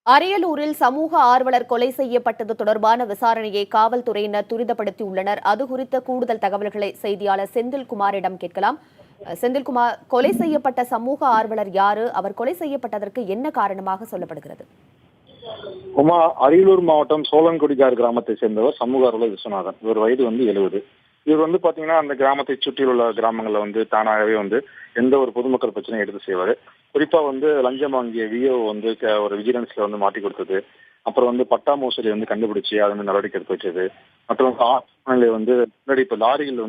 அரியலூரில் சமூக ஆர்வலர் கொலை செய்யப்பட்டது தொடர்பான விசாரணையை காவல்துறையினர் துரிதப்படுத்தியுள்ளனர். அது குறித்த கூடுதல் தகவல்களை செய்தியாளர் செந்தில்குமாரிடம் கேட்கலாம். செந்தில்குமார், கொலை செய்யப்பட்ட சமூக ஆர்வலர் யாரு? அவர் கொலை செய்யப்பட்டதற்கு என்ன காரணமாக சொல்லப்படுகிறது? அரியலூர் மாவட்டம் சோழன்குடிகார் கிராமத்தை சேர்ந்தவர் சமூக ஆர்வலர் விஸ்வநாதன். இவர் வயது 70. இவர் பாத்தீங்கன்னா அந்த கிராமத்தை சுற்றியுள்ள கிராமங்கள்ல தானாகவே எந்த ஒரு பொதுமக்கள் பிரச்சனையும் எடுத்து செய்வாரு. குறிப்பா லஞ்சம் வாங்கிய விஓ ஒரு விஜிலன்ஸ்ல மாட்டி கொடுத்தது, அப்புறம் பட்டா மோசடி கண்டுபிடிச்சு அது மாதிரி நடவடிக்கை எடுத்து வச்சது, மற்றும் முன்னாடி இப்ப லாரியில்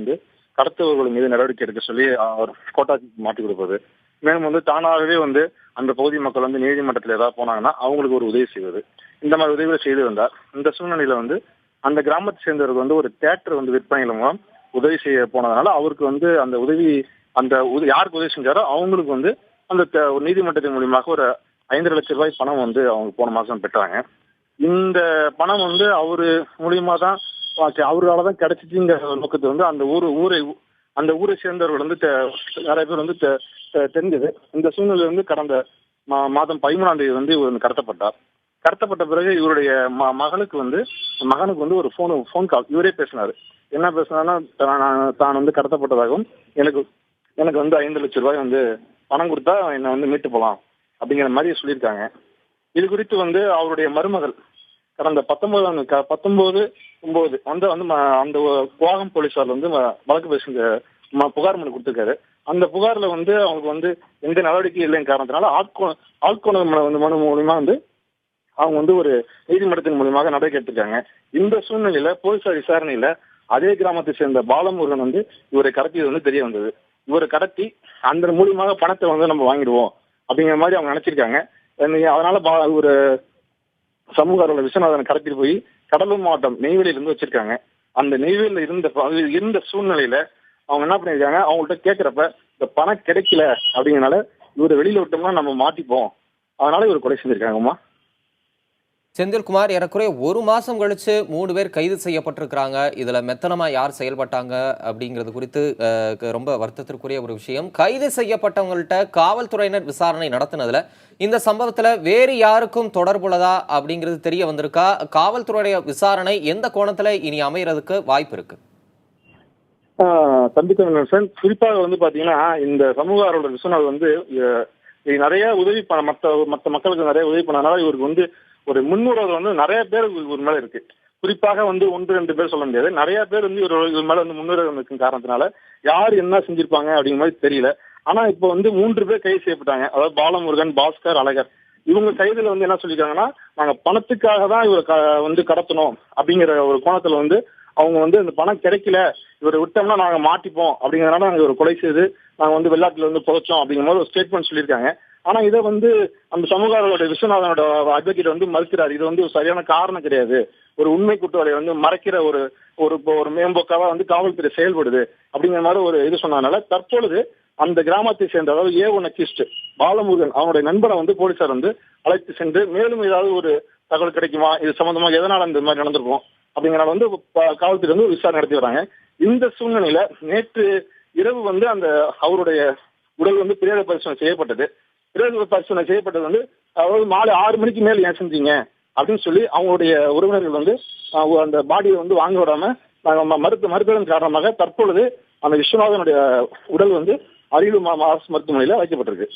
கடத்தவர்கள் மீது நடவடிக்கை எடுக்க சொல்லி அவர் கோட்டாட்சி மாட்டி கொடுப்பது, மேலும் தானாகவே அந்த பகுதி மக்கள் நீதிமன்றத்தில் ஏதாவது போனாங்கன்னா அவங்களுக்கு ஒரு உதவி செய்வது, இந்த மாதிரி உதவிகளை செய்து வந்தார். இந்த சூழ்நிலையில அந்த கிராமத்தை சேர்ந்தவர்கள் ஒரு தியேட்டர் விற்பனையில மூலம் உதவி செய்ய போனதுனால அவருக்கு அந்த உதவி யாருக்கு உதவி செஞ்சாரோ அவங்களுக்கு அந்த நீதிமன்றத்தின் மூலியமாக ஒரு 5 லட்சம் ரூபாய் பணம் அவங்க போன மாசம் பெற்றாங்க. இந்த பணம் அவரு மூலியமா தான் அவரால் தான் கிடைச்சிச்சுங்கிற நோக்கத்தை அந்த ஊரை சேர்ந்தவர்கள் நிறைய பேர் தெரிஞ்சது. இந்த சூழ்நிலை கடந்த மாதம் 13ஆம் தேதி இவர் கடத்தப்பட்டார். கடத்தப்பட்ட பிறகு இவருடைய மகனுக்கு ஒரு போன் கால் இவரே பேசினாரு. என்ன பேசினார்னா, தான் கடத்தப்பட்டதாகவும் எனக்கு 5 லட்சம் ரூபாய் பணம் கொடுத்தா என்னை மீட்டு போலாம் அப்படிங்கிற மாதிரி சொல்லியிருக்காங்க. இது குறித்து அவருடைய மருமகள் கடந்த 19/9 அந்த குவாகம் போலீசார் வழக்கு பேசுங்க புகார் மனு கொடுத்திருக்காரு. அந்த புகார்ல அவங்களுக்கு எந்த நடவடிக்கையும் இல்லைங்க காரணத்தினால ஆட்கொணர் மனு மூலியமா அவங்க ஒரு நீதிமன்றத்தின் மூலியமாக நடவடிக்கை எடுத்திருக்காங்க. இந்த சூழ்நிலையில போலீசார் விசாரணையில அதே கிராமத்தை சேர்ந்த பாலமுருகன் இவரை கடத்தியது தெரிய வந்தது. இவரை கடத்தி அந்த மூலியமாக பணத்தை நம்ம வாங்கிடுவோம் அப்படிங்கிற மாதிரி அவங்க நினைச்சிருக்காங்க. அதனால ஒரு சமூக ஆர்வலர் விஸ்வநாதனை கடத்திட்டு போய் கடலூர் மாவட்டம் நெய்வேலியில வச்சிருக்காங்க. அந்த நெய்வேலியில இருந்த சூழ்நிலையில அவங்க என்ன பண்ணிருக்காங்க, அவங்கள்ட்ட கேட்கிறப்ப இந்த பணம் கிடைக்கல அப்படிங்கறனால இவரை வெளியில விட்டோம்னா நம்ம மாட்டிப்போம், அதனால இவர் கொலை செஞ்சிருக்காங்கம்மா. செந்தில்குமார், ஏறக்குறைய 1 மாசம் கழிச்சு 3 பேர் கைது செய்யப்பட்டிருக்கிறாங்க. இதுல மெத்தனமா யார் செயல்பட்டாங்க அப்படிங்கிறது குறித்து ரொம்ப வருத்தத்திற்குரிய ஒரு விஷயம். கைது செய்யப்பட்டவங்கள்ட்ட காவல்துறையினர் விசாரணை நடத்தினதுல இந்த சம்பவத்துல வேறு யாருக்கும் தொடர்புள்ளதா அப்படிங்கிறது தெரிய வந்திருக்கா? காவல்துறையுடைய விசாரணை எந்த கோணத்துல இனி அமையறதுக்கு வாய்ப்பு இருக்கு? தம்பித்தமிழன் குறிப்பாக பாத்தீங்கன்னா இந்த சமூக ஆர்வலர் விஸ்வநாத் நிறைய உதவி மற்ற மக்களுக்கு நிறைய உதவி பண்ணனால இவருக்கு ஒரு முன்னுரிமை நிறைய பேர் இவர் மேல இருக்கு. குறிப்பாக 1-2 பேர் சொல்ல முடியாது, நிறைய பேர் இவர் மேல முன்னுரிமை இருக்கும் காரணத்தினால யார் என்ன செஞ்சிருப்பாங்க அப்படிங்கிற மாதிரி தெரியல. ஆனா இப்ப 3 பேர் கைது செய்யப்பட்டாங்க. அதாவது பாலமுருகன், பாஸ்கர், அழகர். இவங்க கைதுல என்ன சொல்லிருக்காங்கன்னா, நாங்க பணத்துக்காக தான் இவரை கடத்தணும் அப்படிங்கிற ஒரு கோணத்துல அவங்க இந்த பணம் கிடைக்கல, இவரை விட்டோம்னா நாங்க மாட்டிப்போம் அப்படிங்கறதுனால நாங்க ஒரு கொலை செய்து நாங்க வெள்ளாட்டுல புதைச்சோம் அப்படிங்கிற மாதிரி ஒரு ஸ்டேட்மெண்ட் சொல்லியிருக்காங்க. ஆனா இதை அந்த சமூக விஸ்வநாதனோட அட்வொகேட் மறுக்கிறார். இது சரியான காரணம் கிடையாது, ஒரு உண்மை குற்றவாளியை மறைக்கிற ஒரு மேம்போக்காவா காவல்துறை செயல்படுது அப்படிங்கிற மாதிரி ஒரு இது சொன்னதுனால தற்பொழுது அந்த கிராமத்தை சேர்ந்த அதாவது A1 அக்யூஸ்ட் பாலமுருகன் அவனுடைய நண்பரை போலீசார் அழைத்து சென்று மேலும் ஏதாவது ஒரு தகவல் கிடைக்குமா, இது சம்பந்தமாக எதனால இந்த மாதிரி நடந்திருக்கும் அப்படிங்கிறனால காவல்துறை விசாரணை நடத்தி வராங்க. இந்த சூழ்நிலையில நேற்று இரவு அந்த அவருடைய உடல் பிரேத பரிசோதனை செய்யப்பட்டது. பிரேத பரிசோதனை செய்யப்பட்டது அதாவது மாலை 6 மணிக்கு மேல் ஏன் செஞ்சீங்க அப்படின்னு சொல்லி அவங்களுடைய உறவினர்கள் அந்த பாடியை வாங்க விடாம மறுத்ததன் காரணமாக தற்பொழுது அந்த விஸ்வநாதனுடைய உடல் அரியலூர் அரசு மருத்துவமனையில வைக்கப்பட்டிருக்கு.